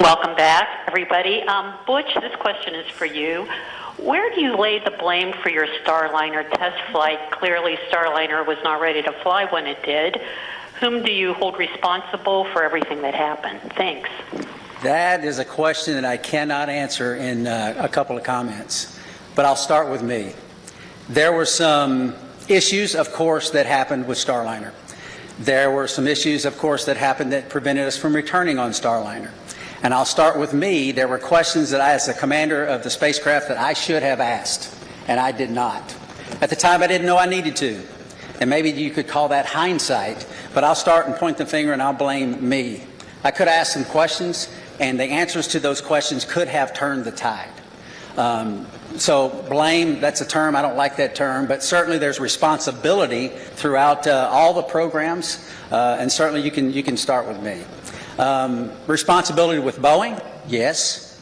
Welcome back, everybody. Butch, this question is for you. Where do you lay the blame for your Starliner test flight? Clearly, Starliner was not ready to fly when it did. Whom do you hold responsible for everything that happened? Thanks. That is a question that I cannot answer in a couple of comments, but I'll start with me. There were some issues, of course, that happened with Starliner. There were some issues, of course, that happened that prevented us from returning on Starliner. And I'll start with me. There were questions that I, as the commander of the spacecraft, that I should have asked, and I did not. At the time, I didn't know I needed to. And maybe you could call that hindsight, but I'll start and point the finger and I'll blame me. I could ask some questions, and the answers to those questions could have turned the tide. So blame, that's a term, I don't like that term, but certainly there's responsibility throughout all the programs, and certainly you can start with me. Responsibility with Boeing? Yes.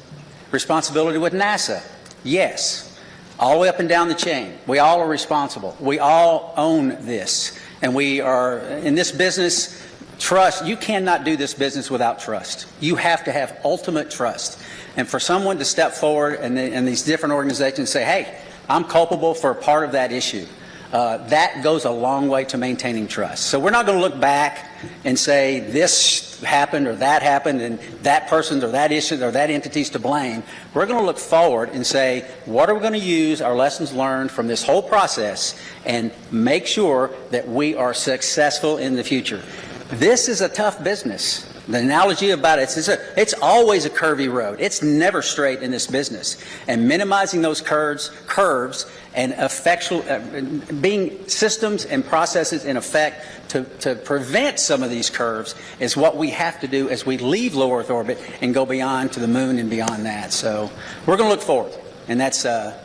Responsibility with NASA? Yes. All the way up and down the chain. We all are responsible. We all own this. And we are, in this business, trust. You cannot do this business without trust. You have to have ultimate trust. And for someone to step forward and these different organizations say, hey, I'm culpable for part of that issue, that goes a long way to maintaining trust. So we're not going to look back and say this happened or that happened and that person or that issue or that entity's to blame. We're going to look forward and say, what are we going to use our lessons learned from this whole process and make sure that we are successful in the future. This is a tough business. The analogy about it, it's always a curvy road. It's never straight in this business. And minimizing those curves and being systems and processes in effect to prevent some of these curves is what we have to do as we leave low Earth orbit and go beyond to the moon and beyond that. So we're going to look forward, and that's the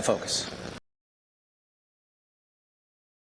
focus.